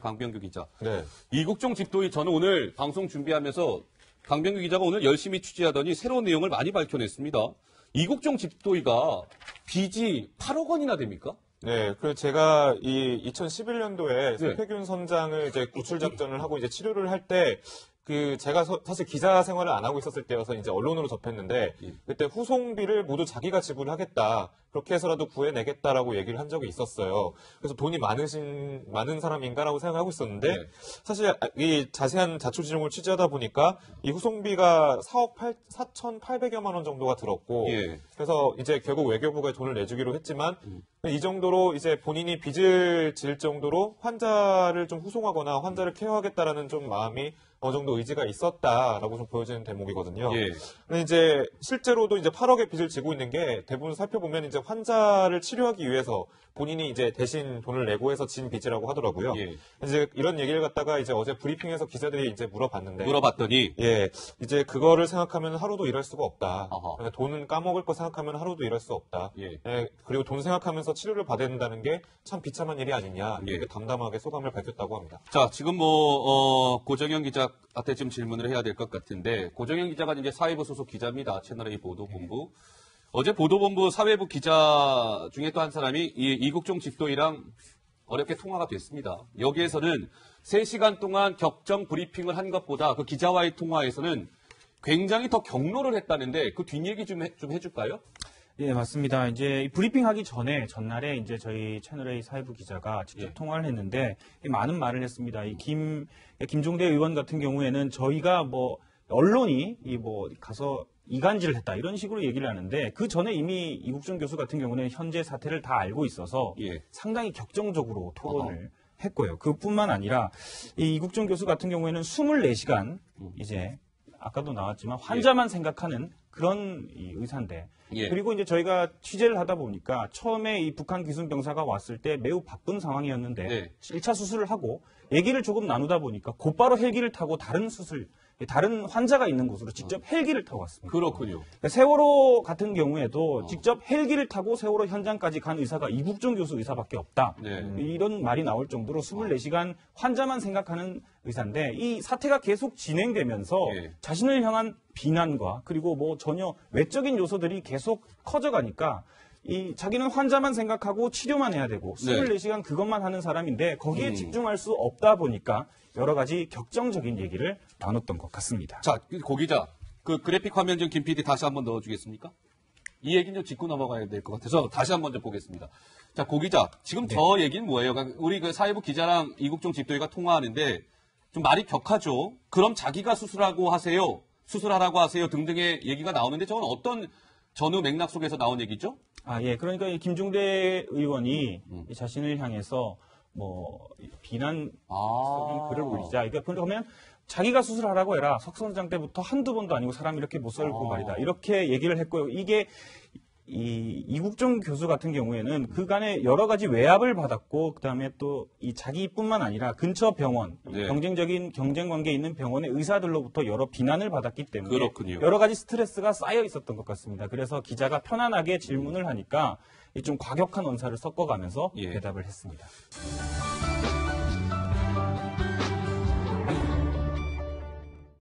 강병규 기자. 네. 이국종 집도의 저는 오늘 방송 준비하면서 강병규 기자가 오늘 열심히 취재하더니 새로운 내용을 많이 밝혀냈습니다. 이국종 집도의가 빚이 8억 원이나 됩니까? 네, 그래서 제가 이 2011년도에 네. 손태균 선장을 이제 구출 작전을 하고 이제 치료를 할 때, 제가 사실 기자 생활을 안 하고 있었을 때여서 이제 언론으로 접했는데, 그때 후송비를 모두 자기가 지불하겠다. 그렇게 해서라도 구해내겠다라고 얘기를 한 적이 있었어요. 그래서 돈이 많은 사람인가라고 생각하고 있었는데, 네. 사실 이 자세한 자초지종을 취재하다 보니까 이 후송비가 4억 4,800여만 원 정도가 들었고, 예. 그래서 이제 결국 외교부가 돈을 내주기로 했지만, 이 정도로 이제 본인이 빚을 질 정도로 환자를 좀 후송하거나 환자를 케어하겠다라는 좀 마음이 어느 정도 의지가 있었다라고 좀 보여지는 대목이거든요. 예. 근데 이제 실제로도 이제 8억의 빚을 지고 있는 게 대부분 살펴보면 이제 환자를 치료하기 위해서 본인이 이제 대신 돈을 내고 해서 진 빚이라고 하더라고요. 예. 이제 이런 얘기를 갖다가 이제 어제 브리핑에서 기자들이 이제 물어봤더니 예, 이제 그거를 생각하면 하루도 일할 수가 없다. 아하. 돈은 까먹을 거 생각하면 하루도 일할 수 없다. 예. 예, 그리고 돈 생각하면서 치료를 받아야 된다는 게 참 비참한 일이 아니냐. 예. 이렇게 담담하게 소감을 밝혔다고 합니다. 자, 지금 고정현 기자한테 좀 질문을 해야 될 것 같은데, 고정현 기자가 이제 사회부 소속 기자입니다. 채널A 보도본부. 어제 보도본부 사회부 기자 중에 또 한 사람이 이국종 집도의랑 어렵게 통화가 됐습니다. 여기에서는 3시간 동안 격정 브리핑을 한 것보다 그 기자와의 통화에서는 굉장히 더 경로를 했다는데 그 뒷얘기 좀 해줄까요? 예, 맞습니다. 이제 브리핑 하기 전날에 이제 저희 채널A 사회부 기자가 직접 예. 통화를 했는데 많은 말을 했습니다. 김종대 의원 같은 경우에는 저희가 언론이 가서 이간질을 했다 이런 식으로 얘기를 하는데 그 전에 이미 이국종 교수 같은 경우는 현재 사태를 다 알고 있어서 예. 상당히 격정적으로 토론을 했고요. 그뿐만 아니라 이 이국종 교수 같은 경우에는 24시간 이제 아까도 나왔지만 환자만 생각하는 그런 이 의사인데 예. 그리고 이제 저희가 취재를 하다 보니까 처음에 이 북한 기순병사가 왔을 때 매우 바쁜 상황이었는데 네. 1차 수술을 하고 얘기를 조금 나누다 보니까 곧바로 헬기를 타고 다른 환자가 있는 곳으로 직접 헬기를 타고 왔습니다. 그렇군요. 세월호 같은 경우에도 직접 헬기를 타고 세월호 현장까지 간 의사가 이국종 교수 의사밖에 없다. 네. 이런 말이 나올 정도로 24시간 환자만 생각하는 의사인데 이 사태가 계속 진행되면서 예. 자신을 향한 비난과 그리고 전혀 외적인 요소들이 계속 커져가니까 자기는 환자만 생각하고 치료만 해야 되고 24시간 그것만 하는 사람인데 거기에 집중할 수 없다 보니까 여러 가지 격정적인 얘기를 나눴던 것 같습니다. 자, 고 기자, 그 그래픽 화면 좀 김 PD 다시 한번 넣어주겠습니까? 이 얘기는 좀 짚고 넘어가야 될 것 같아서 다시 한번 좀 보겠습니다. 자, 고 기자, 지금 저 얘기는 뭐예요? 우리 그 사회부 기자랑 이국종 집도의가 통화하는데 좀 말이 격하죠. 그럼 자기가 수술하라고 하세요 등등의 얘기가 나오는데 저건 어떤 전후 맥락 속에서 나온 얘기죠? 예. 그러니까 이 김종대 의원이 자신을 향해서 비난적인 글을 올리자. 그러면 자기가 수술하라고 해라. 석선장 때부터 한두 번도 아니고 사람 이렇게 못 살고 말이다. 이렇게 얘기를 했고요. 이게 이국종 교수 같은 경우에는 그간에 여러 가지 외압을 받았고 그다음에 또 이 자기뿐만 아니라 근처 병원, 네. 경쟁 관계에 있는 병원의 의사들로부터 여러 비난을 받았기 때문에 그렇군요. 여러 가지 스트레스가 쌓여 있었던 것 같습니다. 그래서 기자가 편안하게 질문을 하니까 좀 과격한 언사를 섞어가면서 예. 대답을 했습니다.